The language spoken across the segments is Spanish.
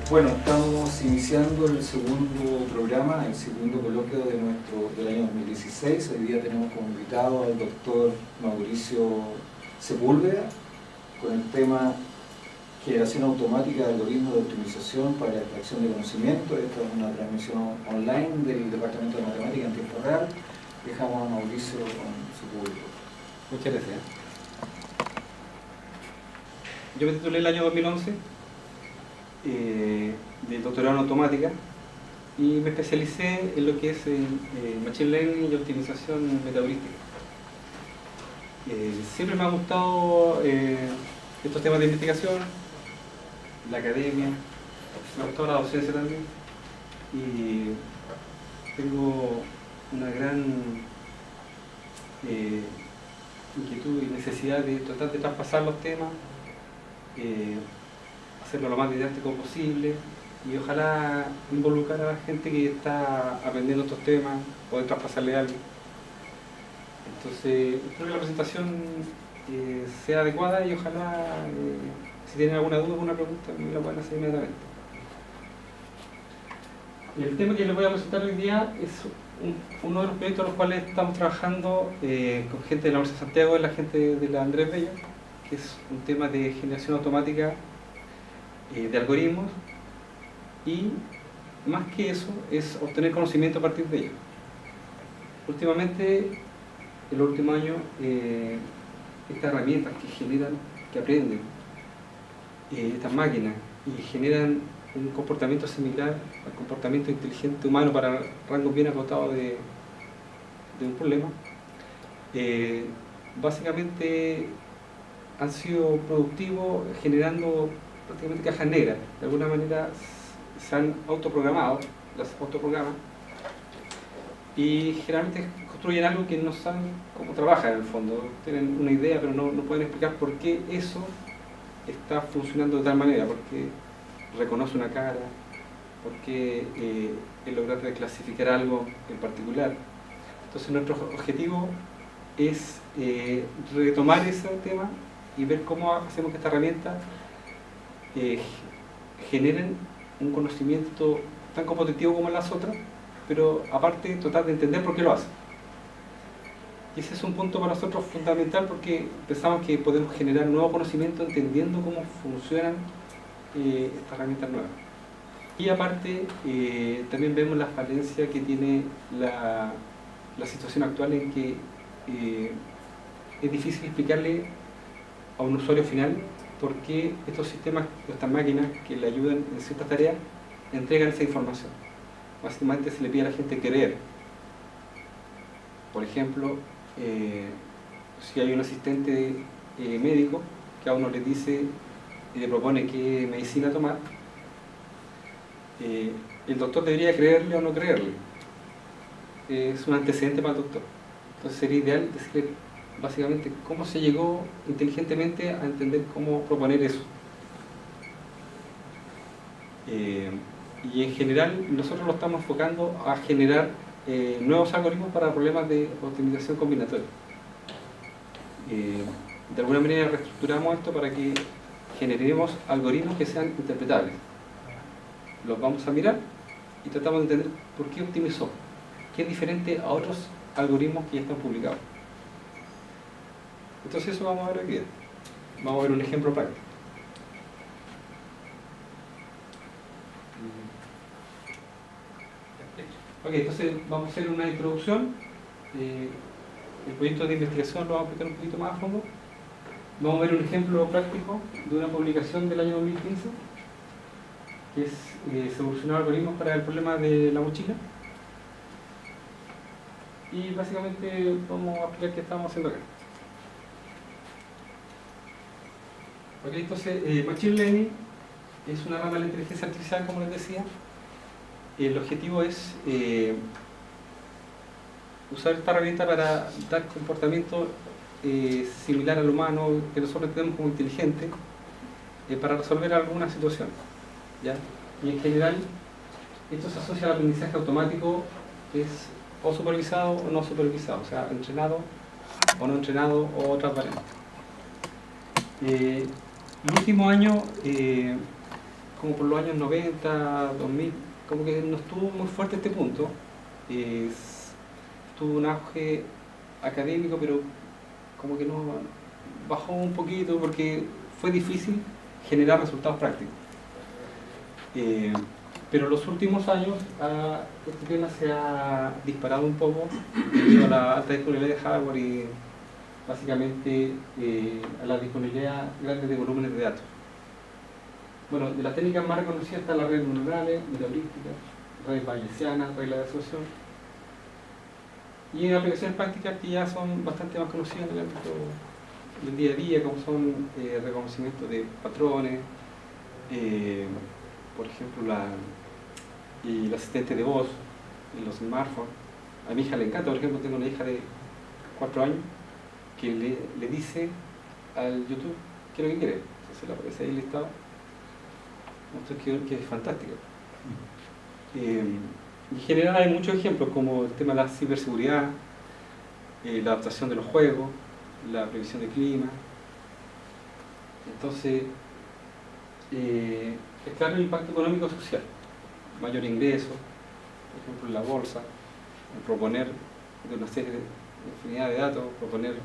Bueno, estamos iniciando el segundo programa, el segundo coloquio del año 2016. Hoy día tenemos como invitado al doctor Mauricio Sepúlveda con el tema generación automática de algoritmos de optimización para la extracción de conocimiento. Esta es una transmisión online del Departamento de Matemática en tiempo real. Dejamos a Mauricio con Sepúlveda. Muchas gracias. Yo me titulé el año 2011 de doctorado en automática y me especialicé en lo que es Machine Learning y optimización metabolística. Siempre me ha gustado estos temas de investigación, la academia, me ha gustado la docencia también y tengo una gran inquietud y necesidad de tratar de traspasar los temas, hacerlo lo más didáctico posible y ojalá involucrar a la gente que está aprendiendo estos temas, poder traspasarle algo. Entonces, espero que la presentación sea adecuada y ojalá, si tienen alguna duda o alguna pregunta, me la puedan hacer inmediatamente. El tema que les voy a presentar hoy día es uno de los proyectos en los cuales estamos trabajando con gente de la Universidad de Santiago y la gente de la Andrés Bello, que es un tema de generación automática de algoritmos y más que eso es obtener conocimiento a partir de ellos. Últimamente, en los últimos años, estas herramientas que generan, que aprenden estas máquinas y generan un comportamiento similar al comportamiento inteligente humano para rangos bien acotados de un problema, básicamente han sido productivos generando prácticamente cajas negras. De alguna manera se han autoprogramado, las autoprograman y generalmente construyen algo que no saben cómo trabaja en el fondo. Tienen una idea pero no pueden explicar por qué eso está funcionando de tal manera, porque reconoce una cara, porque logra reclasificar algo en particular. Entonces nuestro objetivo es retomar ese tema y ver cómo hacemos que esta herramienta generen un conocimiento tan competitivo como las otras, pero aparte tratar de entender por qué lo hacen. Y ese es un punto para nosotros fundamental porque pensamos que podemos generar nuevo conocimiento entendiendo cómo funcionan estas herramientas nuevas. Y aparte también vemos la falencia que tiene la situación actual en que es difícil explicarle a un usuario final por qué estos sistemas, estas máquinas que le ayudan en ciertas tareas, entregan esa información. Básicamente se le pide a la gente creer. Por ejemplo, si hay un asistente médico que a uno le dice y le propone qué medicina tomar, el doctor debería creerle o no creerle. Es un antecedente para el doctor. Entonces sería ideal decirle básicamente cómo se llegó inteligentemente a entender cómo proponer eso. Y en general nosotros lo estamos enfocando a generar nuevos algoritmos para problemas de optimización combinatoria. De alguna manera reestructuramos esto para que generemos algoritmos que sean interpretables. Los vamos a mirar y tratamos de entender por qué optimizó, qué es diferente a otros algoritmos que ya están publicados. Entonces eso vamos a ver aquí. Vamos a ver un ejemplo práctico. Ok, entonces vamos a hacer una introducción. El proyecto de investigación lo vamos a explicar un poquito más a fondo. Vamos a ver un ejemplo práctico de una publicación del año 2015 que es solucionar algoritmos para el problema de la mochila. Y básicamente vamos a explicar qué estamos haciendo acá. Ok, entonces Machine Learning es una rama de la inteligencia artificial, como les decía. El objetivo es usar esta herramienta para dar comportamiento similar al humano, que nosotros entendemos como inteligente, para resolver alguna situación, ¿ya? Y en general, esto se asocia al aprendizaje automático, que es o supervisado o no supervisado, o sea, entrenado o no entrenado o otras variantes. El último año como por los años 90, 2000, como que no estuvo muy fuerte este punto. Tuvo un auge académico, pero como que no bajó un poquito porque fue difícil generar resultados prácticos. Pero en los últimos años este tema se ha disparado un poco debido a la alta disponibilidad de hardware y básicamente a la disponibilidad grande de volúmenes de datos. Bueno, de las técnicas más reconocidas están las redes neuronales, metaheurísticas, redes bayesianas, reglas de asociación, y en aplicaciones prácticas que ya son bastante más conocidas en el ámbito del día a día, como son reconocimiento de patrones, por ejemplo el asistente de voz en los smartphones. A mi hija le encanta, por ejemplo, tengo una hija de 4 años que le dice al YouTube qué es lo que quiere, entonces le aparece ahí el listado. Que es fantástico. En general hay muchos ejemplos como el tema de la ciberseguridad, la adaptación de los juegos, la previsión de clima. Entonces, es claro el impacto económico y social, mayor ingreso, por ejemplo en la bolsa, proponer de una serie de infinidad de datos, proponer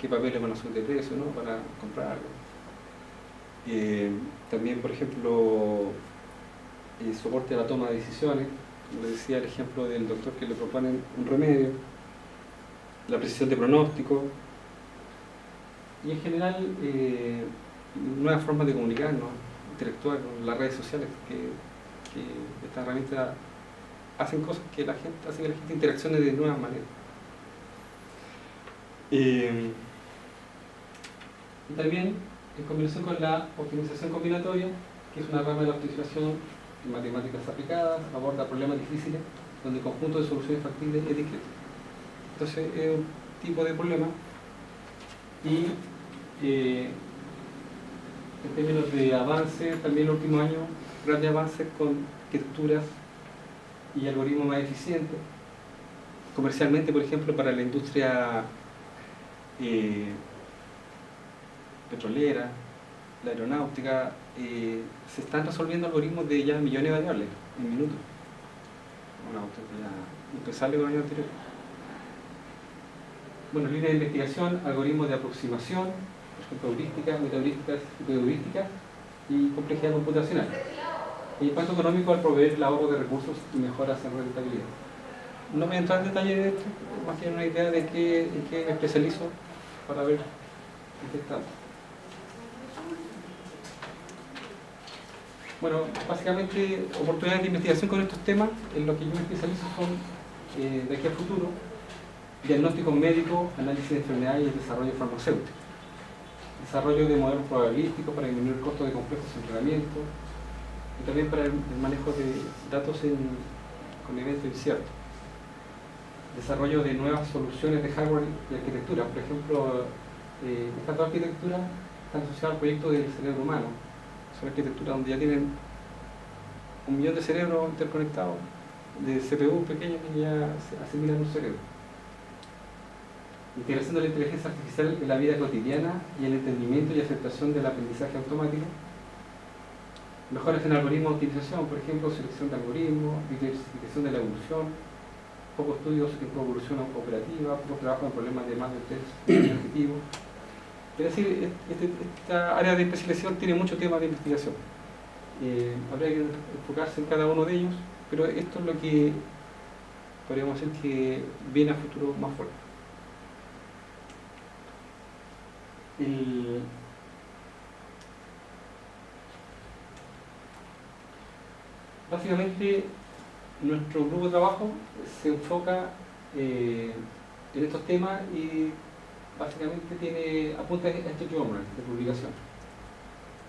qué papeles van a subir de precio, ¿no?, para comprar algo. También, por ejemplo, soporte a la toma de decisiones, como les decía el ejemplo del doctor que le proponen un remedio, la precisión de pronóstico y en general nuevas formas de comunicarnos, interactuar con las redes sociales, que estas herramientas hacen cosas que hacen que la gente interaccione de nuevas maneras. Y también en combinación con la optimización combinatoria, que es una rama de la optimización en matemáticas aplicadas, aborda problemas difíciles donde el conjunto de soluciones factibles es discreto. Entonces es un tipo de problema y en términos de avance, también en los últimos años, grandes avances con arquitecturas y algoritmos más eficientes. Comercialmente, por ejemplo, para la industria petrolera, la aeronáutica, se están resolviendo algoritmos de ya millones de variables en minutos. Una autoridad impensable con el año anterior. Bueno, líneas de investigación, algoritmos de aproximación, por ejemplo, heurísticas, metaheurísticas, heurísticas y complejidad computacional. El impacto económico al proveer el ahorro de recursos y mejoras en rentabilidad. No voy a entrar en detalle de esto, más que una idea de en qué me especializo para ver en qué estamos. Bueno, básicamente oportunidades de investigación con estos temas, en lo que yo me especializo son, de aquí al futuro, diagnóstico médico, análisis de enfermedades y el desarrollo farmacéutico. Desarrollo de modelos probabilísticos para disminuir el costo de complejos entrenamientos y también para el manejo de datos con eventos inciertos. Desarrollo de nuevas soluciones de hardware y arquitectura. Por ejemplo, estas dos arquitecturas están asociadas al proyecto del cerebro humano. Son arquitecturas donde ya tienen 1 millón de cerebros interconectados, de CPU pequeños que ya asimilan un cerebro. Integración de la inteligencia artificial en la vida cotidiana y el entendimiento y aceptación del aprendizaje automático. Mejoras en algoritmos de optimización, por ejemplo, selección de algoritmos, diversificación de la evolución, pocos estudios en coevolución operativa, poco trabajo en problemas de más de 3 objetivos. Es decir, esta área de especialización tiene muchos temas de investigación. Habría que enfocarse en cada uno de ellos, pero esto es lo que podríamos decir que viene a futuro más fuerte. Básicamente, nuestro grupo de trabajo se enfoca en estos temas y básicamente apunta a este journal de publicación,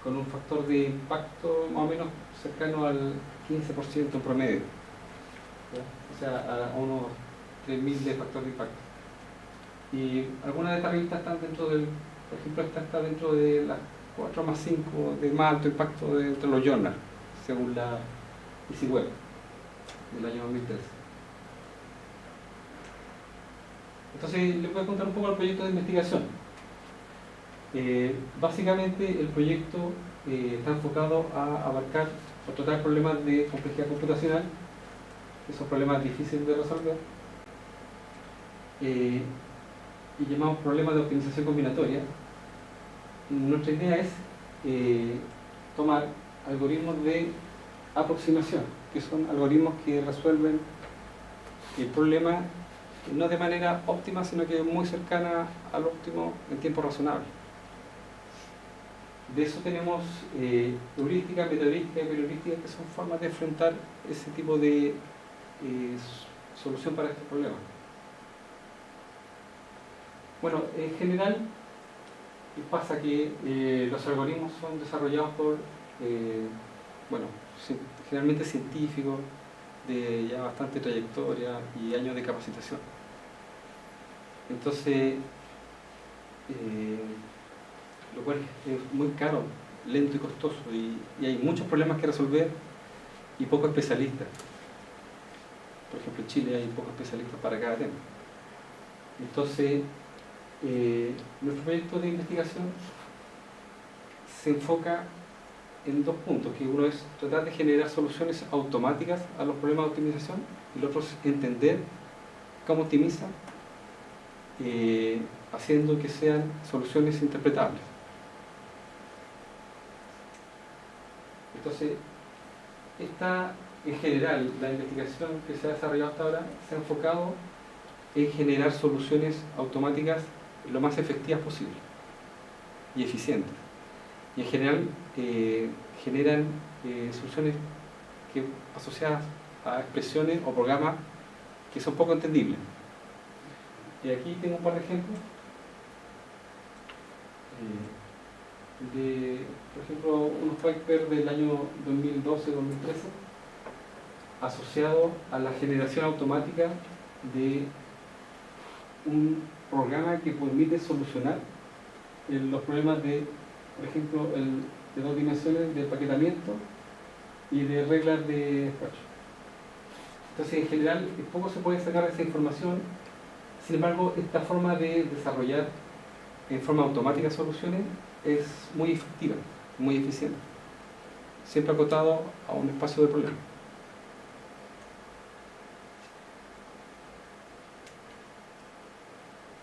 con un factor de impacto más o menos cercano al 15% en promedio, ¿ya? O sea, a unos 3.000 de factor de impacto. Y algunas de estas revistas están dentro del, por ejemplo, esta está dentro de las 4 más 5 de más alto impacto entre los journals, según la Easy Web del año 2013. Entonces, les voy a contar un poco el proyecto de investigación. Básicamente, el proyecto está enfocado a abarcar o tratar problemas de complejidad computacional, esos problemas difíciles de resolver, y llamamos problemas de optimización combinatoria. Nuestra idea es tomar algoritmos de aproximación, que son algoritmos que resuelven el problema no de manera óptima, sino que muy cercana al óptimo en tiempo razonable. De eso tenemos heurística, metaheurística y periodística, que son formas de enfrentar ese tipo de solución para este problema. Bueno, en general pasa que los algoritmos son desarrollados por, generalmente científicos de ya bastante trayectoria y años de capacitación. Entonces, lo cual es muy caro, lento y costoso, y hay muchos problemas que resolver y pocos especialistas. Por ejemplo, en Chile hay pocos especialistas para cada tema. Entonces, nuestro proyecto de investigación se enfoca en dos puntos, que uno es tratar de generar soluciones automáticas a los problemas de optimización, y el otro es entender cómo optimiza, haciendo que sean soluciones interpretables. Entonces, en general, la investigación que se ha desarrollado hasta ahora se ha enfocado en generar soluciones automáticas lo más efectivas posible y eficientes. Y en general generan soluciones asociadas a expresiones o programas que son poco entendibles. Y aquí tengo un par de ejemplos por ejemplo, unos papers del año 2012-2013 asociados a la generación automática de un programa que permite solucionar los problemas de, por ejemplo, de dos dimensiones de empaquetamiento y de reglas de despacho. Entonces, en general, poco se puede sacar de esa información. Sin embargo, esta forma de desarrollar en forma automática soluciones es muy efectiva, muy eficiente, siempre acotado a un espacio de problema.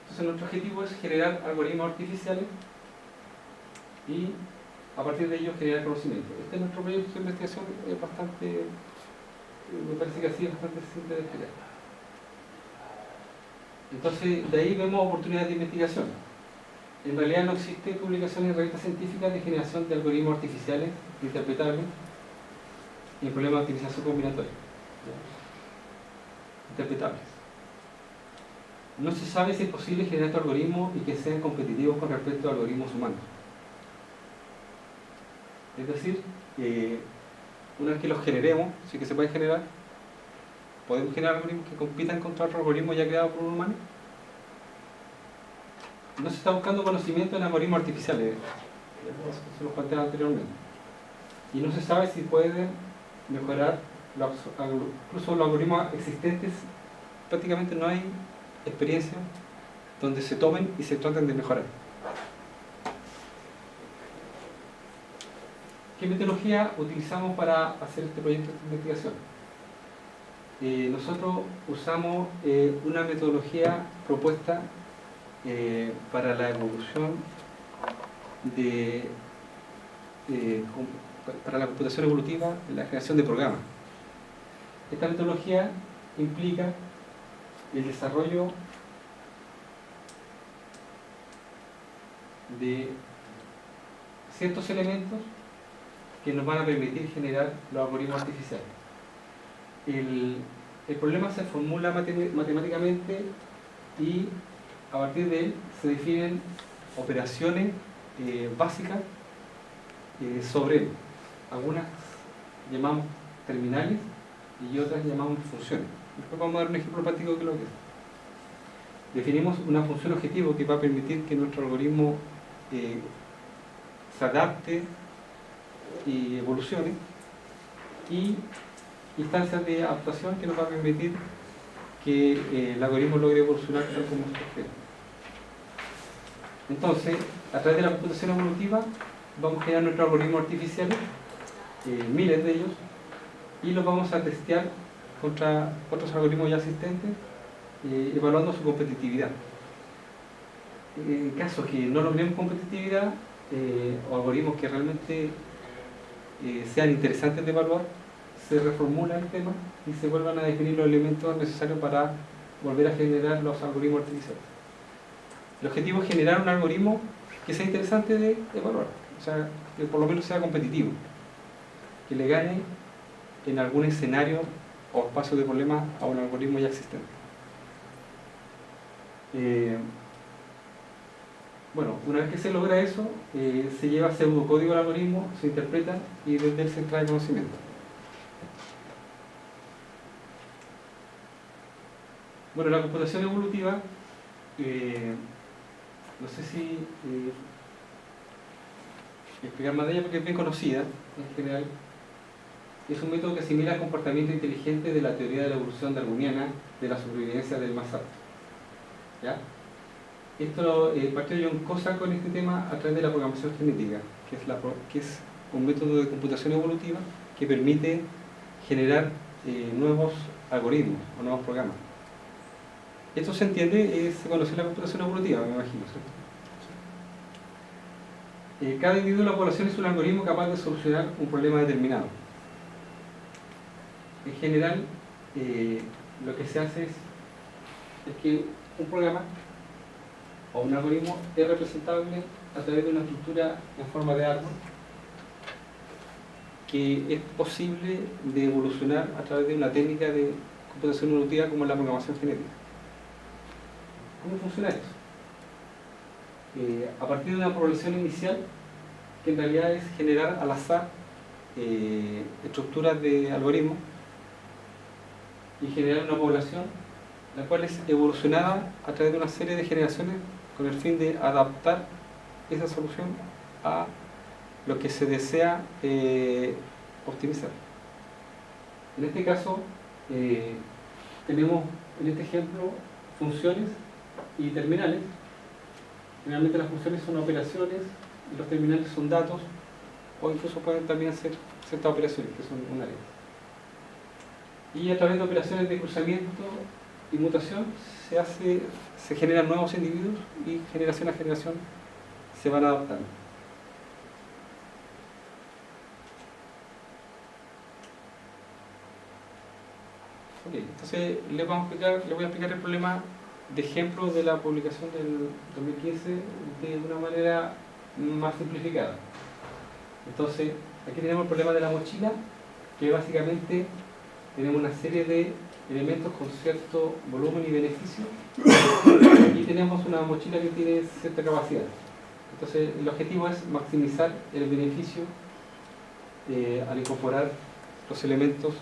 Entonces, nuestro objetivo es generar algoritmos artificiales y a partir de ellos generar conocimiento. Este es nuestro proyecto de investigación, es bastante, me parece que así es bastante simple de explicar. Entonces, de ahí vemos oportunidades de investigación. En realidad no existe publicación en revistas científicas de generación de algoritmos artificiales interpretables en problemas de optimización combinatoria. Interpretables. No se sabe si es posible generar estos algoritmos y que sean competitivos con respecto a algoritmos humanos. Es decir, una vez que los generemos, sí que se pueden generar, ¿podemos generar algoritmos que compitan contra otro algoritmo ya creado por un humano? No se está buscando conocimiento en algoritmos artificiales, se los planteaba anteriormente. Y no se sabe si pueden mejorar, incluso los algoritmos existentes, prácticamente no hay experiencia donde se tomen y se traten de mejorar. ¿Qué metodología utilizamos para hacer este proyecto de investigación? Nosotros usamos una metodología propuesta para la evolución para la computación evolutiva en la creación de programas. Esta metodología implica el desarrollo de ciertos elementos que nos van a permitir generar los algoritmos artificiales. El problema se formula matemáticamente y a partir de él se definen operaciones básicas sobre él. Algunas llamamos terminales y otras llamamos funciones. Después vamos a dar un ejemplo práctico de lo que es. Definimos una función objetivo que va a permitir que nuestro algoritmo se adapte y evolucione, y instancias de adaptación que nos va a permitir que el algoritmo logre evolucionar tal como nosotros queremos. Entonces, a través de la computación evolutiva vamos a crear nuestros algoritmos artificiales, miles de ellos, y los vamos a testear contra otros algoritmos ya existentes, evaluando su competitividad. En caso que no logremos competitividad, o algoritmos que realmente sean interesantes de evaluar, se reformula el tema y se vuelvan a definir los elementos necesarios para volver a generar los algoritmos artificiales. El objetivo es generar un algoritmo que sea interesante de evaluar, o sea, que por lo menos sea competitivo, que le gane en algún escenario o espacio de problema a un algoritmo ya existente. Bueno, una vez que se logra eso, se lleva pseudocódigo al algoritmo, se interpreta y desde él se extrae conocimiento. Bueno, la computación evolutiva, no sé si explicar más de ella porque es bien conocida en general. Es un método que asimila el comportamiento inteligente de la teoría de la evolución darwiniana de la supervivencia del más apto. ¿Ya? Esto partió John Kosa con este tema a través de la programación genética, que es un método de computación evolutiva que permite generar nuevos algoritmos o nuevos programas. Esto se entiende, se conoce la computación evolutiva, me imagino, ¿cierto? Cada individuo de la población es un algoritmo capaz de solucionar un problema determinado. En general, lo que se hace es que un programa o un algoritmo es representable a través de una estructura en forma de árbol que es posible de evolucionar a través de una técnica de computación evolutiva como la programación genética. ¿Cómo funciona esto? A partir de una población inicial, que en realidad es generar al azar estructuras de algoritmos y generar una población la cual es evolucionada a través de una serie de generaciones con el fin de adaptar esa solución a lo que se desea optimizar. En este caso, tenemos en este ejemplo funciones y terminales. Generalmente las funciones son operaciones y los terminales son datos, o incluso pueden también ser ciertas operaciones que son un área. Y a través de operaciones de cruzamiento y mutación se generan nuevos individuos y generación a generación se van adaptando. Okay, entonces les voy a explicar el problema de ejemplo de la publicación del 2015 de una manera más simplificada. Entonces, aquí tenemos el problema de la mochila, que básicamente tenemos una serie de elementos con cierto volumen y beneficio, y tenemos una mochila que tiene cierta capacidad. Entonces, el objetivo es maximizar el beneficio al incorporar los elementos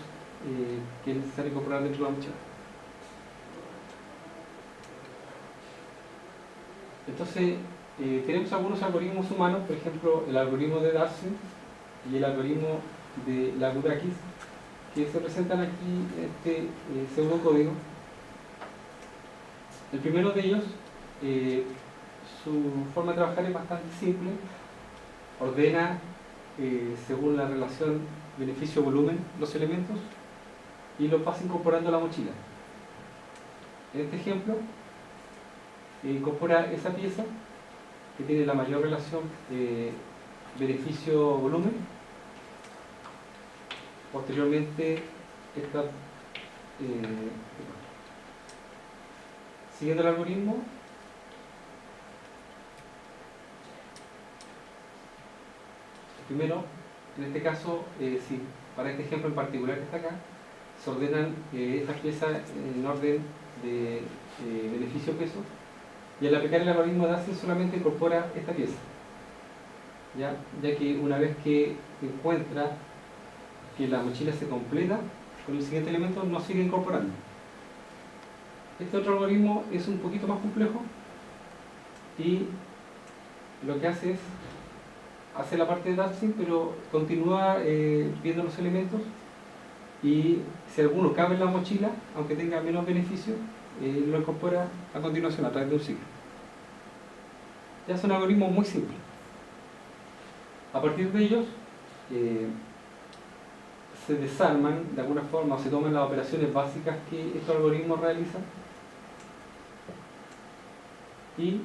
que es necesario incorporar dentro de la mochila. Entonces, tenemos algunos algoritmos humanos, por ejemplo, el algoritmo de Darcy y el algoritmo de Lagurakis, que se presentan aquí en este pseudocódigo. El primero de ellos, su forma de trabajar es bastante simple, ordena según la relación beneficio-volumen los elementos y los vas incorporando a la mochila. En este ejemplo, incorpora esa pieza que tiene la mayor relación beneficio-volumen. Posteriormente, siguiendo el algoritmo, primero, en este caso, si para este ejemplo en particular que está acá, se ordenan estas piezas en orden de beneficio-peso, y al aplicar el algoritmo de Darcy solamente incorpora esta pieza, ya que una vez que encuentra que la mochila se completa con el siguiente elemento, no sigue incorporando. Este otro algoritmo es un poquito más complejo y lo que hace es hacer la parte de Darcy, pero continúa viendo los elementos, y si alguno cabe en la mochila, aunque tenga menos beneficio, lo incorpora a continuación a través de un ciclo. Ya es un algoritmo muy simple. A partir de ellos, se desarman de alguna forma o se toman las operaciones básicas que estos algoritmos realizan y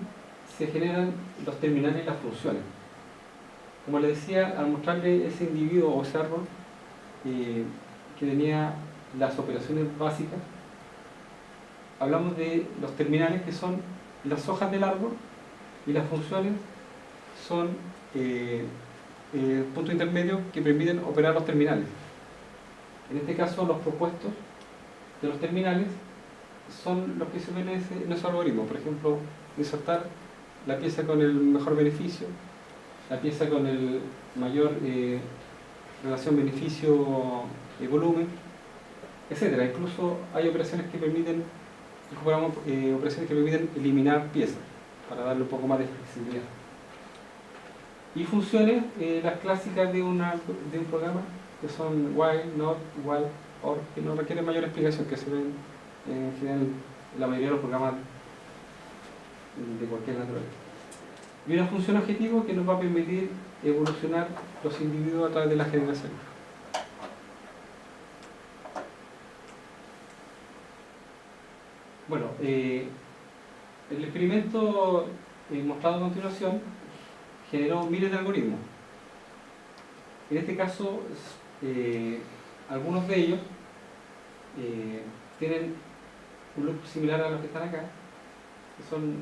se generan los terminales y las funciones. Como les decía, al mostrarle ese individuo o ese árbol que tenía las operaciones básicas, hablamos de los terminales, que son las hojas del árbol, y las funciones son puntos intermedios que permiten operar los terminales. En este caso, los propuestos de los terminales son los que se ven en ese algoritmo. Por ejemplo, insertar la pieza con el mejor beneficio, la pieza con el mayor relación beneficio-volumen, etc. Incluso hay operaciones que permiten, operaciones que permiten eliminar piezas para darle un poco más de flexibilidad. Y funciones, las clásicas de un programa, que son while, not, while, or, que no requieren mayor explicación, que se ven en general en la mayoría de los programas de cualquier naturaleza. Y una función objetivo que nos va a permitir evolucionar los individuos a través de la generación. Bueno, el experimento mostrado a continuación generó miles de algoritmos. En este caso, algunos de ellos tienen un loop similar a los que están acá, que son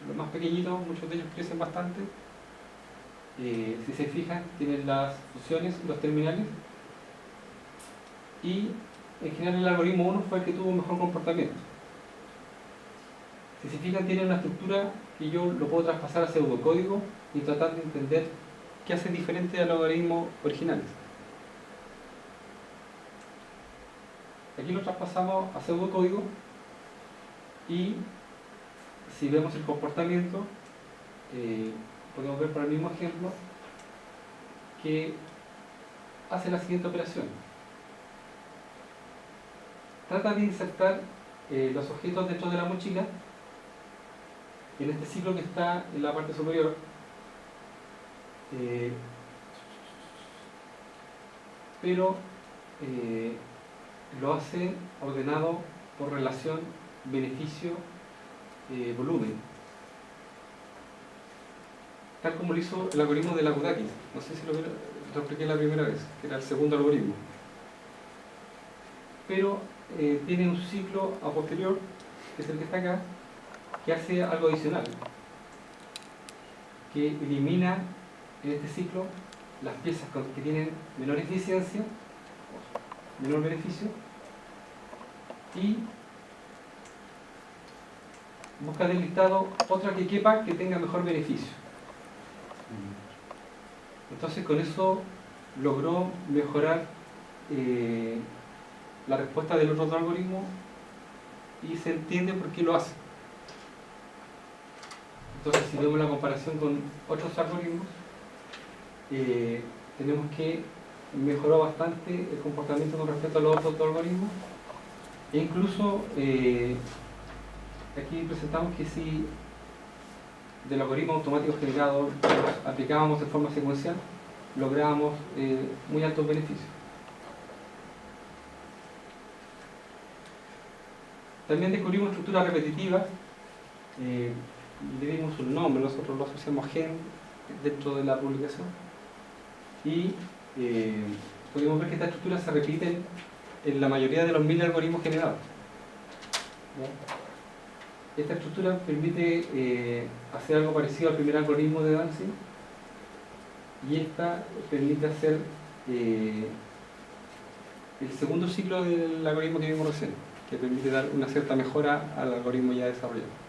los más pequeñitos, muchos de ellos crecen bastante. Si se fijan, tienen las funciones, los terminales, y en general el algoritmo 1 fue el que tuvo mejor comportamiento. Si se fijan, tiene una estructura que yo lo puedo traspasar a pseudocódigo y tratar de entender qué hace diferente al algoritmo originales. Aquí lo traspasamos a pseudocódigo y si vemos el comportamiento, podemos ver por el mismo ejemplo que hace la siguiente operación. Trata de insertar los objetos dentro de la mochila en este ciclo que está en la parte superior, pero lo hace ordenado por relación beneficio-volumen, tal como lo hizo el algoritmo de Lakudakis. No sé si lo expliqué la primera vez, que era el segundo algoritmo, pero tiene un ciclo a posterior, que es el que está acá, que hace algo adicional, que elimina en este ciclo las piezas que tienen menor eficiencia, menor beneficio, y busca del listado otra que quepa que tenga mejor beneficio. Entonces con eso logró mejorar la respuesta del otro algoritmo y se entiende por qué lo hace. Entonces, si vemos la comparación con otros algoritmos, tenemos que mejoró bastante el comportamiento con respecto a los otros algoritmos, e incluso aquí presentamos que si del algoritmo automático generado aplicábamos de forma secuencial, lográbamos muy altos beneficios. También descubrimos estructuras repetitivas, le dimos un nombre, nosotros lo asociamos gen dentro de la publicación, y pudimos ver que estas estructuras se repiten en la mayoría de los 1000 algoritmos generados. ¿Ya? Esta estructura permite hacer algo parecido al primer algoritmo de Dancing, y esta permite hacer el segundo ciclo del algoritmo que vimos recién, que permite dar una cierta mejora al algoritmo ya desarrollado.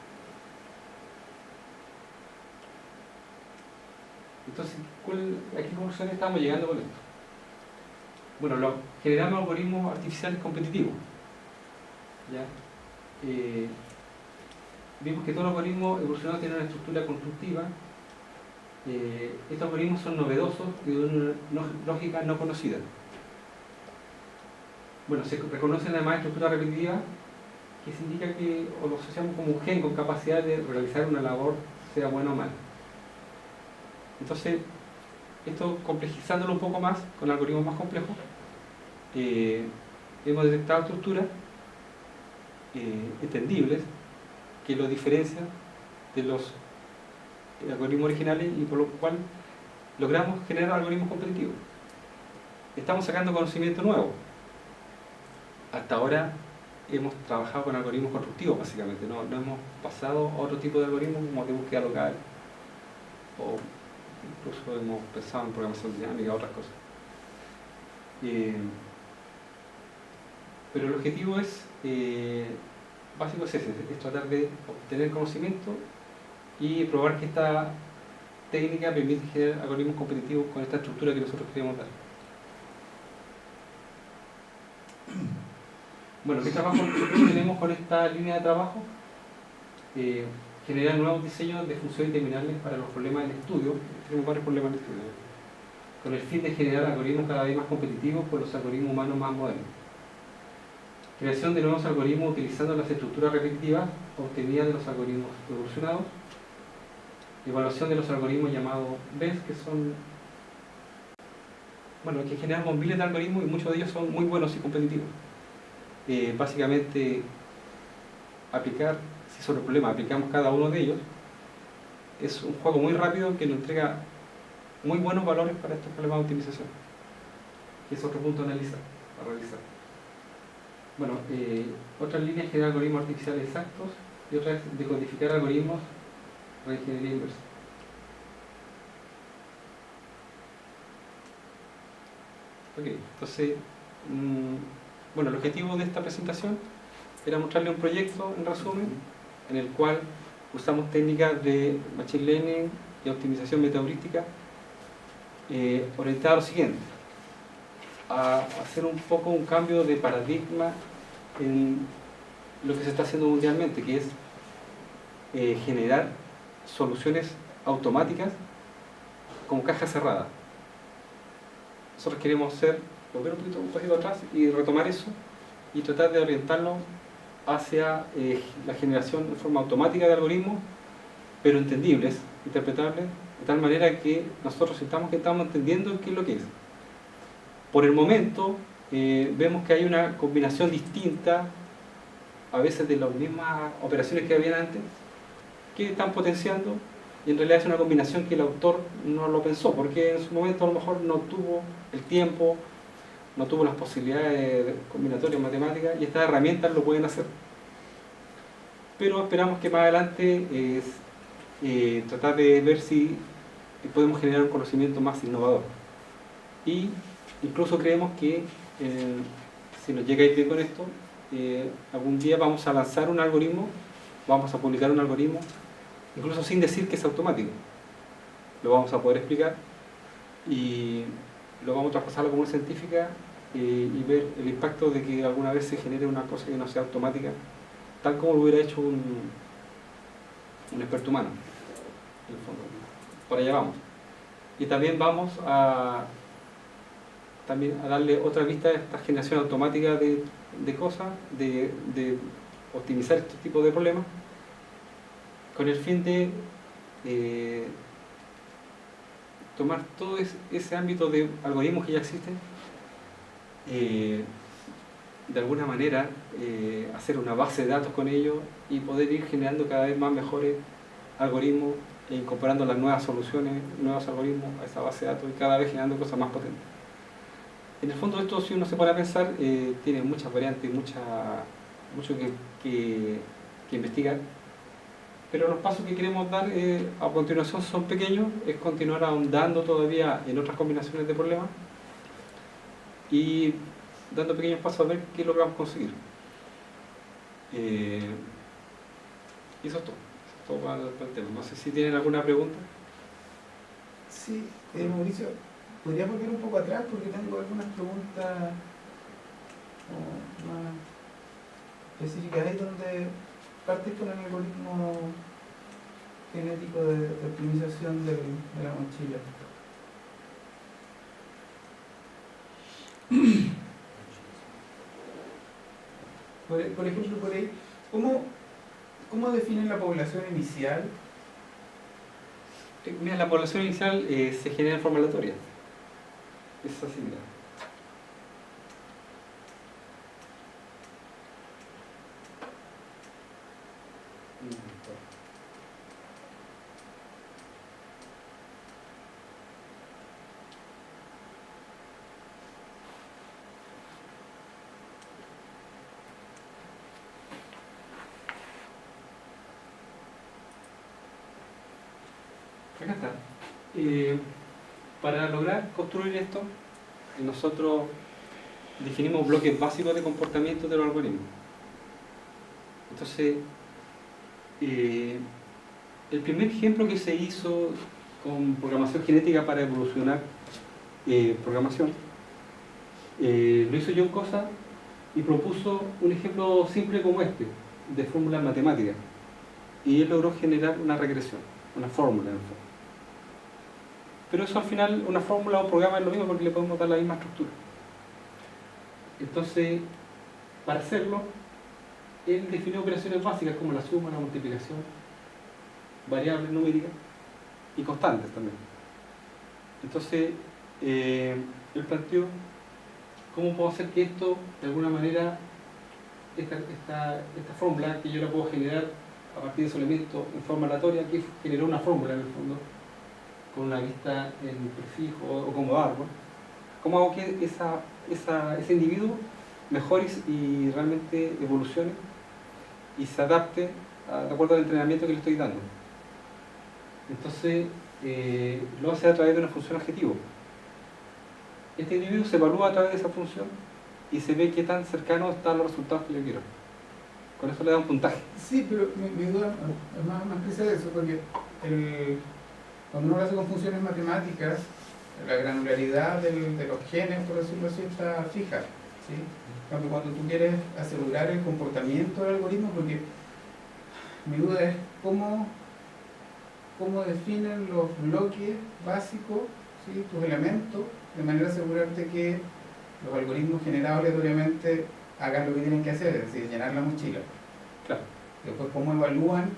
Entonces, ¿a qué conclusión estamos llegando con esto? Bueno, generamos algoritmos artificiales competitivos. ¿Ya? Vimos que todos los algoritmos evolucionados tienen una estructura constructiva. Estos algoritmos son novedosos y de una lógica no conocida. Bueno, se reconocen además estructuras repetitivas, que se indica que o lo asociamos como un gen con capacidad de realizar una labor, sea buena o mala. Entonces, Esto complejizándolo un poco más, con algoritmos más complejos, hemos detectado estructuras entendibles que lo diferencian de los algoritmos originales y por lo cual logramos generar algoritmos competitivos. Estamos sacando conocimiento nuevo. Hasta ahora hemos trabajado con algoritmos constructivos, básicamente. No hemos pasado a otro tipo de algoritmos como de búsqueda local, o incluso hemos pensado en programación dinámica, otras cosas. Pero el objetivo es básico es ese, es tratar de obtener conocimiento y probar que esta técnica permite generar algoritmos competitivos con esta estructura que nosotros queremos dar. Bueno, ¿qué trabajo nosotros tenemos con esta línea de trabajo? Generar nuevos diseños de funciones terminales para los problemas del estudio. Tenemos varios problemas del estudio, con el fin de generar algoritmos cada vez más competitivos con los algoritmos humanos más modernos. Creación de nuevos algoritmos utilizando las estructuras repetitivas obtenidas de los algoritmos evolucionados. Evaluación de los algoritmos llamados BES, que son, bueno, que generan miles de algoritmos y muchos de ellos son muy buenos y competitivos. Básicamente, aplicar, si sobre el problema aplicamos cada uno de ellos, es un juego muy rápido que nos entrega muy buenos valores para estos problemas de optimización. Que es otro punto a realizar. Bueno, otra línea es generar algoritmos artificiales exactos y otra es decodificar algoritmos de ingeniería inversa. Ok, entonces, bueno, el objetivo de esta presentación era mostrarle un proyecto, en resumen, en el cual usamos técnicas de Machine Learning y optimización metaheurística orientada a lo siguiente: a hacer un poco un cambio de paradigma en lo que se está haciendo mundialmente, que es generar soluciones automáticas con caja cerrada. Nosotros queremos volver un poquito atrás y retomar eso y tratar de orientarlo hacia la generación en forma automática de algoritmos, pero entendibles, interpretables, de tal manera que nosotros sintamos que estamos entendiendo qué es lo que es. Por el momento, vemos que hay una combinación distinta, a veces de las mismas operaciones que habían antes, que están potenciando, y en realidad es una combinación que el autor no lo pensó, porque en su momento a lo mejor no tuvo el tiempo, no tuvo las posibilidades combinatorias matemáticas, y estas herramientas lo pueden hacer. Pero esperamos que más adelante es tratar de ver si podemos generar un conocimiento más innovador. Y incluso creemos que si nos llega a ir bien con esto, algún día vamos a lanzar un algoritmo, vamos a publicar un algoritmo, incluso sin decir que es automático. Lo vamos a poder explicar y lo vamos a traspasar a la comunidad científica y ver el impacto de que alguna vez se genere una cosa que no sea automática, tal como lo hubiera hecho un experto humano, en el fondo. Por allá vamos. Y también vamos a darle otra vista a esta generación automática de cosas, de optimizar este tipo de problemas, con el fin de tomar todo ese ámbito de algoritmos que ya existen, de alguna manera hacer una base de datos con ellos y poder ir generando cada vez más mejores algoritmos e incorporando las nuevas soluciones, nuevos algoritmos a esa base de datos y cada vez generando cosas más potentes. En el fondo esto, si uno se pone a pensar, tiene muchas variantes, mucho que investigar, pero los pasos que queremos dar a continuación son pequeños, es continuar ahondando todavía en otras combinaciones de problemas y dando pequeños pasos a ver qué logramos conseguir. Y eso es todo para el tema. No sé si tienen alguna pregunta. Sí, Mauricio, ¿podría volver un poco atrás? Porque tengo algunas preguntas más específicas ahí donde partes con el algoritmo genético de optimización de la mochila. Por ejemplo, por ahí, ¿cómo definen la población inicial Mira, la población inicial se genera en forma aleatoria. Es así, mira. Acá está. Para lograr construir esto, nosotros definimos bloques básicos de comportamiento de los algoritmos. Entonces, el primer ejemplo que se hizo con programación genética para evolucionar programación, lo hizo John Cosa y propuso un ejemplo simple como este, de fórmulas matemáticas. Y él logró generar una regresión, una fórmula en el fondo. Pero eso al final, una fórmula o un programa es lo mismo porque le podemos dar la misma estructura. Entonces, para hacerlo, él definió operaciones básicas como la suma, la multiplicación, variables numéricas y constantes también. Entonces, él planteó cómo puedo hacer que esto, de alguna manera, esta fórmula que yo la puedo generar a partir de esos elementos en forma aleatoria, que generó una fórmula en el fondo, con una vista en prefijo o como árbol. ¿Cómo hago que ese individuo mejore y realmente evolucione y se adapte de acuerdo al entrenamiento que le estoy dando? Entonces, lo hace a través de una función objetivo. Este individuo se evalúa a través de esa función y se ve qué tan cercano están los resultados que yo quiero. Con eso le da un puntaje. Sí, pero mi duda es más precisa de eso, porque cuando uno lo hace con funciones matemáticas, la granularidad de los genes, por decirlo así, está fija, ¿sí? Cuando tú quieres asegurar el comportamiento del algoritmo, porque mi duda es cómo definen los bloques básicos, ¿sí? Tus elementos, de manera de asegurarte que los algoritmos generados aleatoriamente hagan lo que tienen que hacer, es decir, llenar la mochila. Claro. Después, cómo evalúan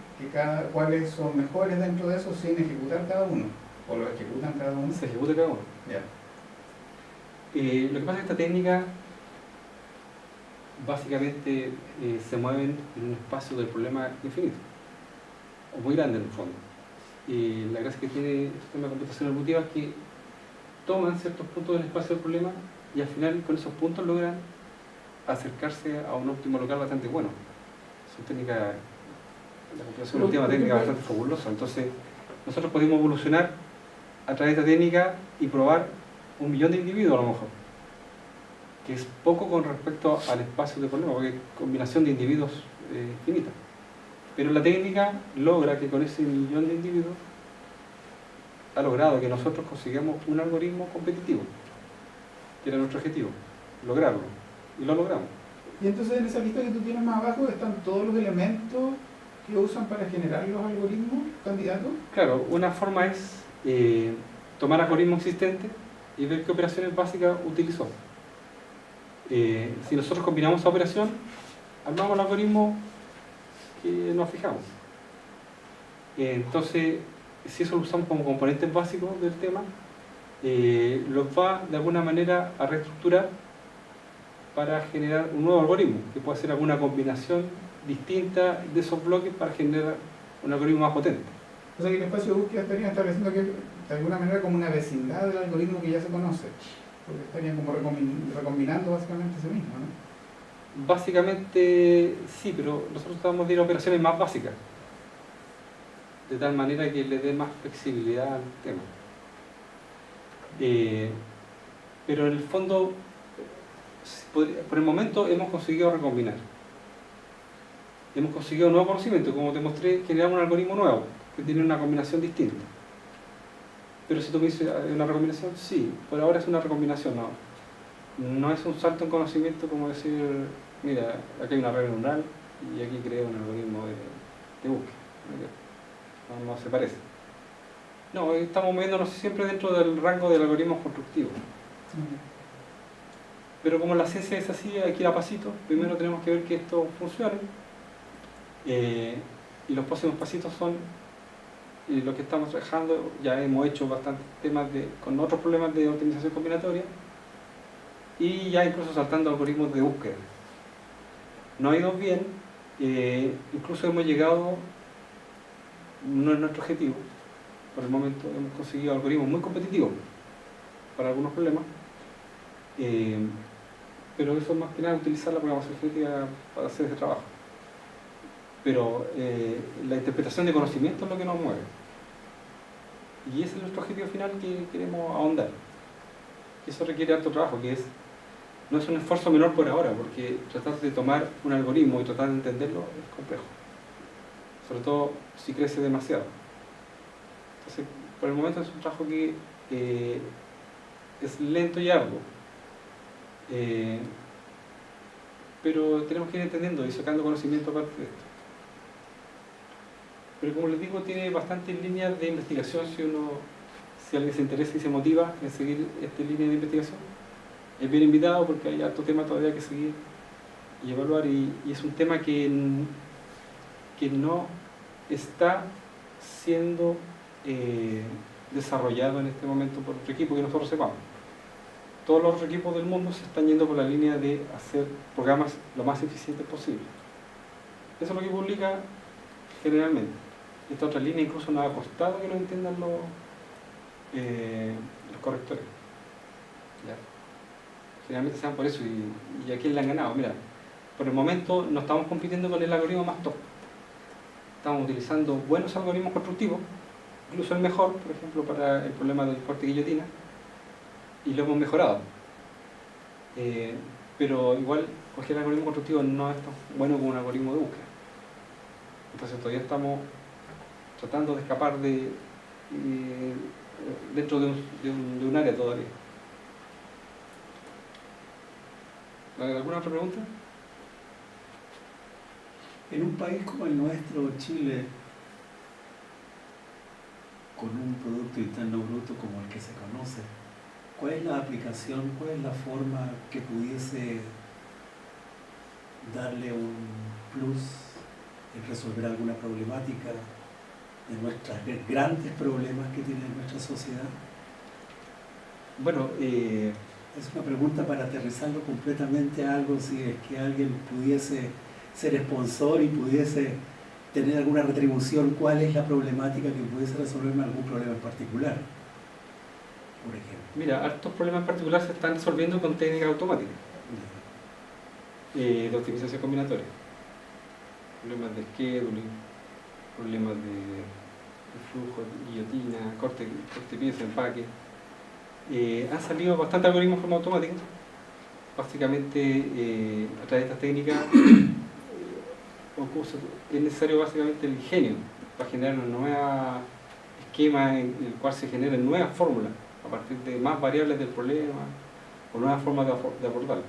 cuáles son mejores dentro de eso sin ejecutar cada uno, o lo ejecutan cada uno. Se ejecuta cada uno. Ya. Lo que pasa es que esta técnica básicamente se mueve en un espacio del problema infinito, o muy grande en el fondo. La gracia que tiene el sistema de computación evolutiva es que toman ciertos puntos del espacio del problema y al final con esos puntos logran acercarse a un óptimo local bastante bueno. Es una técnica, la computación evolutiva es una técnica bastante fabulosa. Entonces, nosotros podemos evolucionar a través de esta técnica y probar 1 millón de individuos a lo mejor, que es poco con respecto al espacio de problema, porque combinación de individuos finita. Pero la técnica logra que con ese 1 millón de individuos ha logrado que nosotros consigamos un algoritmo competitivo, que era nuestro objetivo, lograrlo, y lo logramos. Y entonces en esa lista que tú tienes más abajo están todos los elementos que usan para generar los algoritmos candidatos. Claro, una forma es tomar algoritmos existentes y ver qué operaciones básicas utilizó. Si nosotros combinamos esa operación, armamos el algoritmo que nos fijamos. Entonces, si eso lo usamos como componentes básicos del tema, los va de alguna manera a reestructurar para generar un nuevo algoritmo, que puede ser alguna combinación distinta de esos bloques para generar un algoritmo más potente. O sea que el espacio de búsqueda estaría estableciendo que de alguna manera como una vecindad del algoritmo que ya se conoce, porque estarían como recombinando básicamente ese mismo, ¿no? Básicamente sí, pero nosotros tratamos de ir a operaciones más básicas, de tal manera que le dé más flexibilidad al tema. Pero en el fondo, por el momento hemos conseguido recombinar. Hemos conseguido un nuevo conocimiento, como te mostré, generar un algoritmo nuevo, que tiene una combinación distinta. Pero si tú me dices, ¿una recombinación? Sí, por ahora es una recombinación, no es un salto en conocimiento como decir, mira, aquí hay una red neural y aquí creo un algoritmo de búsqueda. No se parece. No, estamos moviéndonos siempre dentro del rango del algoritmo constructivo. Pero como la ciencia es así, hay que ir a pasitos. Primero tenemos que ver que esto funcione. Y los próximos pasitos son lo que estamos trabajando, ya hemos hecho bastantes temas con otros problemas de optimización combinatoria y ya incluso saltando algoritmos de búsqueda. Nos ha ido bien, incluso hemos llegado, no es nuestro objetivo, por el momento hemos conseguido algoritmos muy competitivos para algunos problemas, pero eso más que nada utilizar la programación genética para hacer ese trabajo. Pero la interpretación de conocimiento es lo que nos mueve. Y ese es nuestro objetivo final que queremos ahondar. Y eso requiere harto trabajo, no es un esfuerzo menor por ahora, porque tratar de tomar un algoritmo y tratar de entenderlo es complejo. Sobre todo si crece demasiado. Entonces, por el momento es un trabajo que es lento y arduo. Pero tenemos que ir entendiendo y sacando conocimiento aparte de esto. Pero como les digo, tiene bastantes líneas de investigación si alguien se interesa y se motiva en seguir esta línea de investigación. Es bien invitado porque hay harto tema todavía que seguir y evaluar, y es un tema que no está siendo desarrollado en este momento por otro equipo que nosotros sepamos. Todos los otros equipos del mundo se están yendo por la línea de hacer programas lo más eficientes posible. Eso es lo que publica generalmente. Esta otra línea incluso nos ha costado que lo entiendan los correctores. ¿Ya? Generalmente se dan por eso y a quién le han ganado. Mira, por el momento no estamos compitiendo con el algoritmo más top. Estamos utilizando buenos algoritmos constructivos, incluso el mejor, por ejemplo, para el problema del corte guillotina, y lo hemos mejorado. Pero igual cualquier algoritmo constructivo no es tan bueno como un algoritmo de búsqueda. Entonces todavía estamos tratando de escapar dentro de un área todavía. ¿Alguna otra pregunta? En un país como el nuestro, Chile, con un Producto Interno Bruto como el que se conoce, ¿cuál es la aplicación, cuál es la forma que pudiese darle un plus en resolver alguna problemática de nuestros grandes problemas que tiene nuestra sociedad? Bueno, es una pregunta para aterrizarlo completamente a algo, si es que alguien pudiese ser sponsor y pudiese tener alguna retribución, ¿cuál es la problemática que pudiese resolverme algún problema en particular? Por ejemplo. Mira, hartos problemas en particular se están resolviendo con técnicas automáticas de optimización combinatoria. Problemas de scheduling, problemas de flujo, guillotina, corte pieza, empaque. Han salido bastantes algoritmos de forma automática. Básicamente, a través de estas técnicas es necesario básicamente el ingenio para generar un nuevo esquema en el cual se generen nuevas fórmulas a partir de más variables del problema o nuevas formas de abordarlo.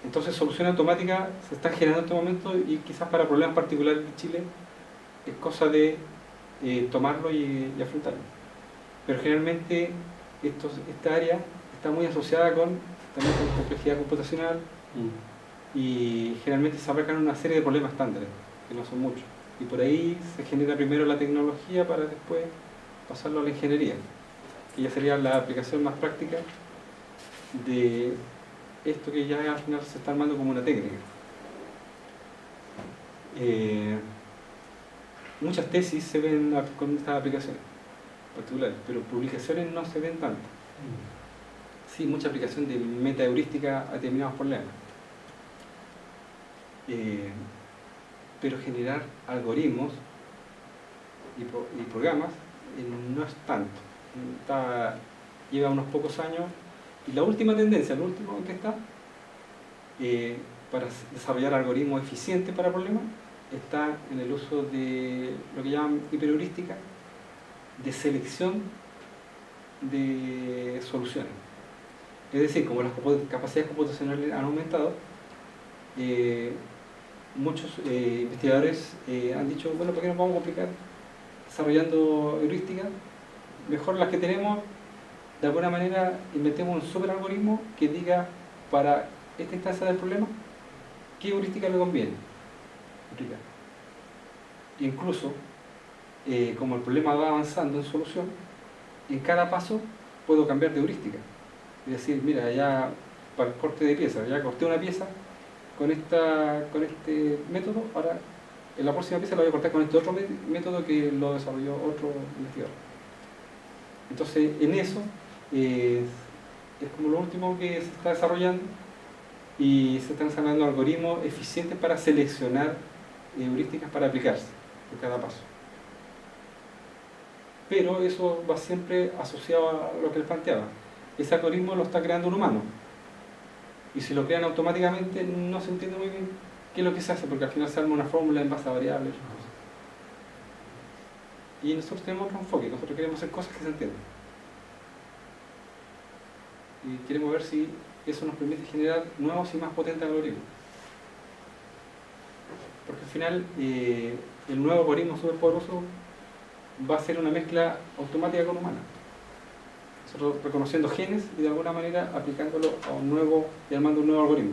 Entonces, soluciones automáticas se están generando en este momento y quizás para problemas particulares de Chile es cosa de tomarlo y afrontarlo. Pero generalmente esta área está muy asociada también con complejidad computacional y generalmente se abarcan una serie de problemas estándares, que no son muchos. Y por ahí se genera primero la tecnología para después pasarlo a la ingeniería, que ya sería la aplicación más práctica de esto que ya al final se está armando como una técnica. Muchas tesis se ven con estas aplicaciones particulares, pero publicaciones no se ven tanto. Sí, mucha aplicación de meta-heurística a determinados problemas. Pero generar algoritmos y programas no es tanto. Lleva unos pocos años y la última tendencia, lo último que está para desarrollar algoritmos eficientes para problemas está en el uso de lo que llaman hiperheurística de selección de soluciones. Es decir, como las capacidades computacionales han aumentado, muchos investigadores han dicho, bueno, ¿por qué nos vamos a complicar desarrollando heurísticas? Mejor las que tenemos, de alguna manera inventemos un super algoritmo que diga para esta instancia del problema qué heurística le conviene aplicar. Incluso como el problema va avanzando en solución, en cada paso puedo cambiar de heurística. Es decir, mira, ya para el corte de pieza, ya corté una pieza con este método, ahora en la próxima pieza la voy a cortar con este otro método que lo desarrolló otro investigador. Entonces, en eso es como lo último que se está desarrollando, y se están desarrollando algoritmos eficientes para seleccionar heurísticas para aplicarse en cada paso. Pero eso va siempre asociado a lo que les planteaba. Ese algoritmo lo está creando un humano, y si lo crean automáticamente no se entiende muy bien qué es lo que se hace, porque al final se arma una fórmula en base a variables y cosas. Y nosotros tenemos otro enfoque, nosotros queremos hacer cosas que se entiendan. Y queremos ver si eso nos permite generar nuevos y más potentes algoritmos. Porque al final el nuevo algoritmo superpoderoso va a ser una mezcla automática con humana. Nosotros reconociendo genes y de alguna manera aplicándolo a un nuevo y armando un nuevo algoritmo.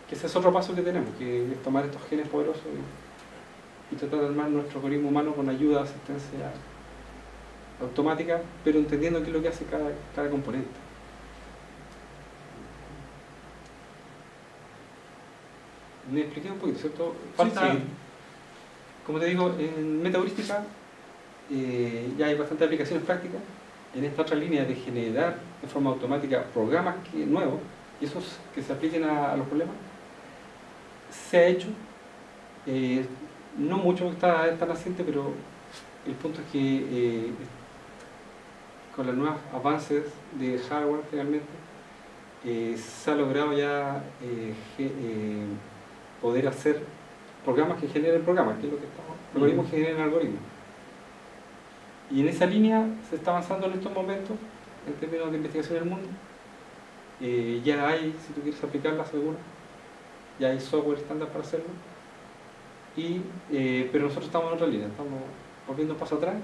Que ese es otro paso que tenemos, que es tomar estos genes poderosos y tratar de armar nuestro algoritmo humano con ayuda de asistencia automática, pero entendiendo qué es lo que hace cada componente. Me expliqué un poquito, ¿cierto? Falta, Sí. como te digo, en metaheurística ya hay bastantes aplicaciones prácticas. En esta otra línea de generar de forma automática programas nuevos, y esos que se apliquen a los problemas, se ha hecho, no mucho está naciente, pero el punto es que con los nuevos avances de hardware realmente se ha logrado ya poder hacer programas que generen programas, que es lo que estamos, algoritmos que generen algoritmos. Y en esa línea se está avanzando en estos momentos en términos de investigación del mundo. Ya hay, si tú quieres aplicarlas algunas, ya hay software estándar para hacerlo. Pero nosotros estamos en otra línea, estamos volviendo un paso atrás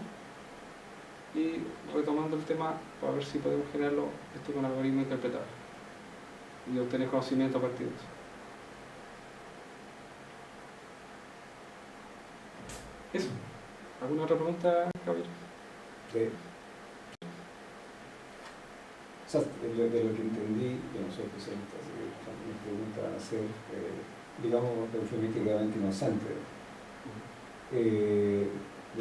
y retomando el tema para ver si podemos generarlo esto con algoritmos interpretables y obtener conocimiento a partir de eso. Eso. ¿Alguna otra pregunta, Javier? O sea, de lo que entendí, yo no soy especialista, así que mis preguntas van a ser, digamos, eufemísticamente inocentes. De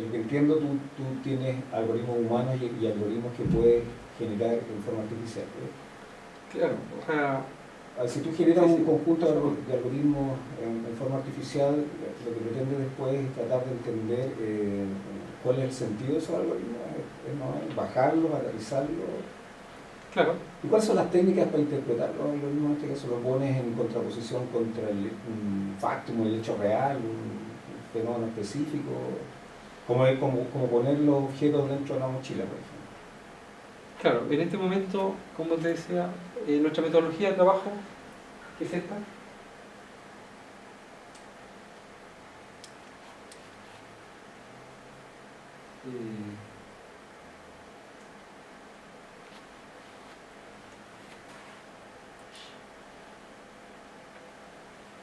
lo que entiendo, tú tienes algoritmos humanos y algoritmos que puedes generar en forma artificial, ¿eh? Claro, o sea, Si tú generas Sí, un sí. conjunto de algoritmos en forma artificial, lo que pretendes después es tratar de entender cuál es el sentido de esos algoritmos, ¿no? Bajarlos, analizarlos. claro, ¿Y cuáles son las técnicas para interpretar los algoritmos? En este caso lo pones en contraposición contra un factum, el hecho real, un fenómeno específico, como poner los objetos dentro de una mochila, por ejemplo. claro. En este momento, como te decía, nuestra metodología de trabajo, que es esta,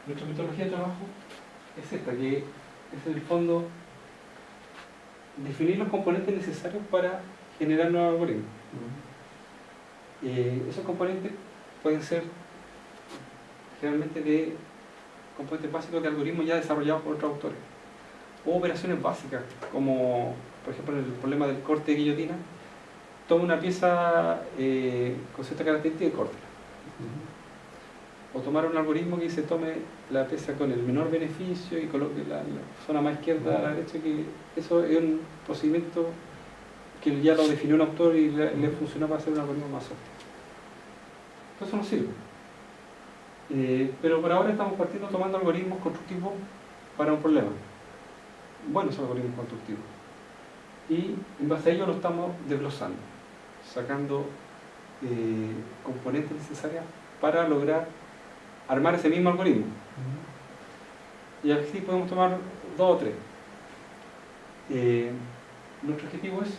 nuestra metodología de trabajo es esta, que es en el fondo definir los componentes necesarios para generar nuevos algoritmos. Esos componentes pueden ser generalmente de componentes básicos de algoritmos ya desarrollados por otros autores, o operaciones básicas, como por ejemplo en el problema del corte de guillotina. Toma una pieza con cierta característica y córtela. O tomar un algoritmo que se tome la pieza con el menor beneficio y coloque la zona más izquierda a la derecha, que eso es un procedimiento que ya lo definió un autor y le funcionó para hacer un algoritmo más óptimo. Eso no sirve. Pero por ahora estamos partiendo tomando algoritmos constructivos para un problema. Buenos algoritmos constructivos. Y en base a ello lo estamos desglosando, sacando componentes necesarias para lograr armar ese mismo algoritmo. Y así podemos tomar 2 o 3. Nuestro objetivo es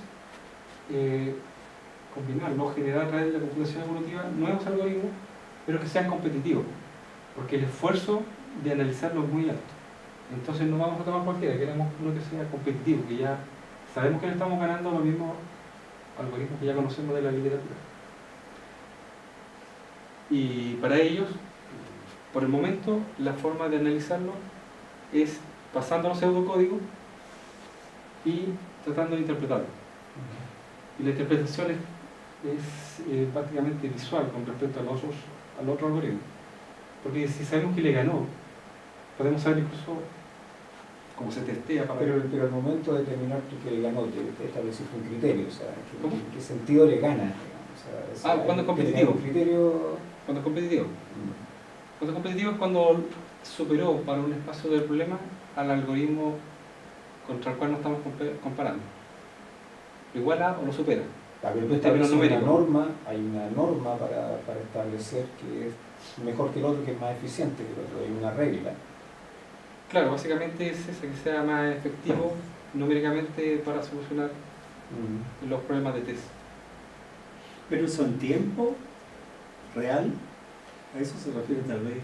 combinar, no generar a través de la computación evolutiva nuevos algoritmos, pero que sean competitivos, porque el esfuerzo de analizarlo es muy alto. Entonces no vamos a tomar cualquiera, queremos uno que sea competitivo, que ya Sabemos que no estamos ganando los mismos algoritmos que ya conocemos de la literatura. Y para ellos, por el momento, la forma de analizarlo es pasando los pseudocódigos y tratando de interpretarlo. Y la interpretación es prácticamente visual con respecto al otro algoritmo. Porque si sabemos que le ganó, podemos saber incluso cómo se testea para Pero al momento de determinar tú que le ganó, te estableciste un criterio, o sea, ¿Cómo? ¿en qué sentido le gana? Digamos? O sea, cuando es competitivo. ¿tiene un criterio? Cuando es competitivo. Cuando es competitivo es cuando superó para un espacio del problema al algoritmo contra el cual nos estamos comparando. Lo iguala o lo supera. Pero tú En términos estableces numéricos. hay una norma para establecer que es mejor que el otro, que es más eficiente que el otro, hay una regla. Claro, básicamente es ese, que sea más efectivo numéricamente para solucionar los problemas de test. Pero eso en tiempo real, a eso se refiere tal vez.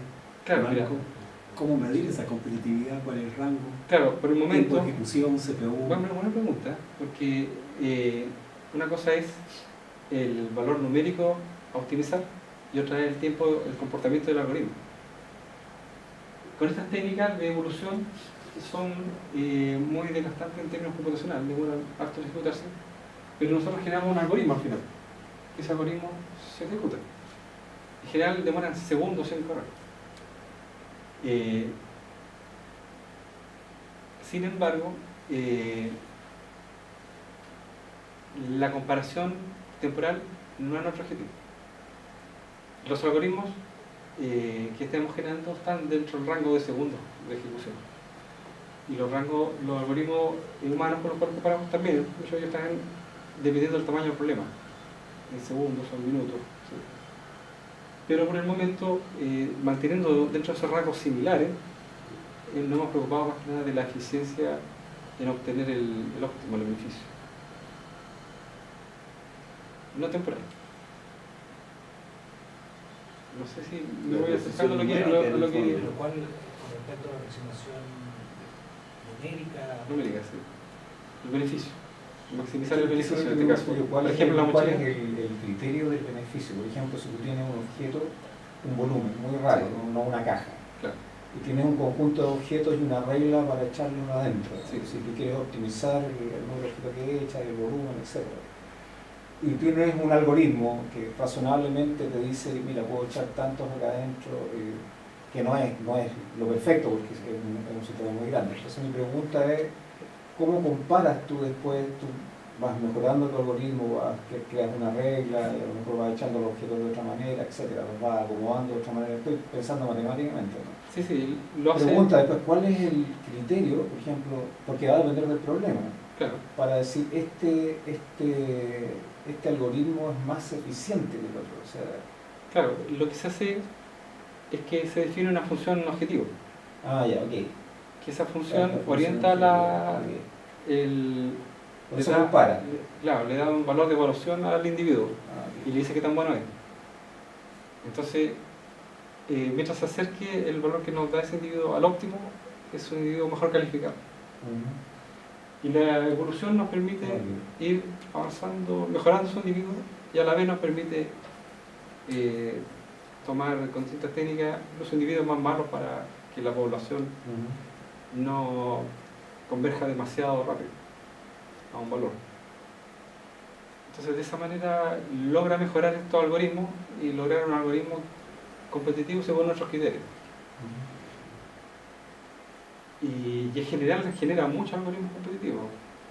Claro, Marco. mira, ¿Cómo medir esa competitividad? ¿Cuál es el rango? claro, por el Tiempo momento, de ejecución, CPU. bueno, buena pregunta, porque una cosa es el valor numérico a optimizar y otra es el tiempo, el comportamiento del algoritmo. Con estas técnicas de evolución son muy desgastantes en términos computacionales, demoran harto en ejecutarse, pero nosotros generamos un algoritmo al final. Ese algoritmo se ejecuta. En general demoran segundos en correr. Sin embargo, la comparación temporal no es nuestro objetivo. Los algoritmos que estemos generando están dentro del rango de segundos de ejecución. Y los algoritmos humanos con los cuales comparamos también, ellos están dependiendo del tamaño del problema, en segundos o en minutos. ¿Sí? Pero por el momento, manteniendo dentro de esos rangos similares, nos hemos preocupado más que nada de la eficiencia en obtener el óptimo, el beneficio. No temporal. No sé si me voy acercando a lo que Lo cual, con respecto a la aproximación numérica, sí. El beneficio. Maximizar el Eso beneficio es lo en que este me caso. gustaría. Por ejemplo, la ¿Cuál es mochila. el criterio del beneficio? Por ejemplo, si tú tienes un objeto, un volumen muy raro, no una caja, Claro. y tienes un conjunto de objetos y una regla para echarle uno adentro. Sí. Si tú quieres optimizar el número de objetos que echas, el volumen, etc. Y tienes un algoritmo que razonablemente te dice, mira, puedo echar tantos acá adentro, que no es lo perfecto porque es un sistema muy grande. Entonces mi pregunta es, ¿cómo comparas tú después? Tú vas mejorando tu algoritmo, creas una regla, y a lo mejor vas echando los objetos de otra manera, etcétera, los vas acomodando de otra manera. Estoy pensando matemáticamente, ¿no? Sí, lo hace. Pregunta después, ¿cuál es el criterio, por ejemplo, porque va a depender del problema, Claro. para decir este algoritmo es más eficiente que el otro? O sea, Claro, lo que se hace es que se define una función objetivo. ya, ok. Que esa función La orienta función por eso compara. Claro, le da un valor de evaluación al individuo Ok. y le dice qué tan bueno es. Entonces, mientras se acerque el valor que nos da ese individuo al óptimo, es un individuo mejor calificado. Ujú. Y la evolución nos permite Ok. ir avanzando, mejorando su individuo y a la vez nos permite tomar con distintas técnicas los individuos más malos para que la población Ujú. no converja demasiado rápido a un valor. Entonces de esa manera logra mejorar estos algoritmos y lograr un algoritmo competitivo según nuestros criterios. Y en general se generan muchos algoritmos competitivos.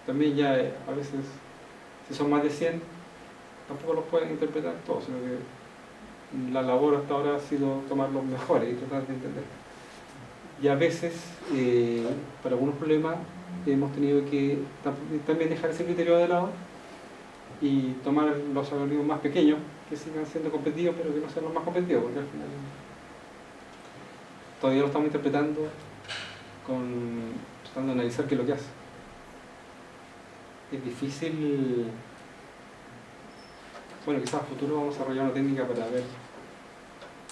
También ya a veces, si son más de 100, tampoco los pueden interpretar todos, sino que la labor hasta ahora ha sido tomar los mejores y tratar de entender. Y a veces, para algunos problemas, hemos tenido que también dejar ese criterio de lado y tomar los algoritmos más pequeños que sigan siendo competitivos, pero que no sean los más competitivos, porque al final todavía lo estamos interpretando tratando de analizar qué es lo que hace. Es difícil. Bueno, quizás a futuro vamos a desarrollar una técnica para ver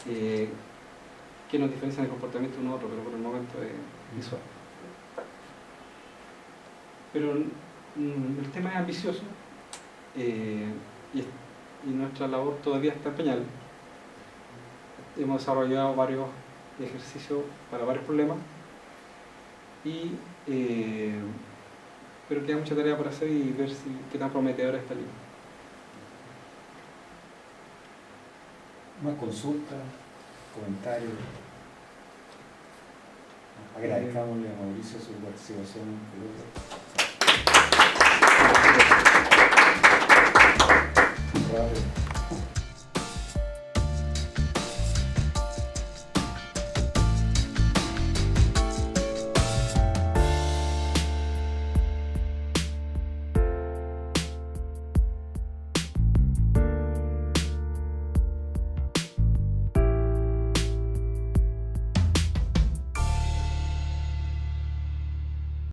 qué nos diferencia en el comportamiento de uno a otro, pero por el momento es visual. Pero El tema es ambicioso y nuestra labor todavía está en pañales. Hemos desarrollado varios ejercicios para varios problemas, pero queda mucha tarea por hacer y ver qué tan prometedora está el libro. Más consultas, comentarios. Agradezcámosle a Mauricio su participación.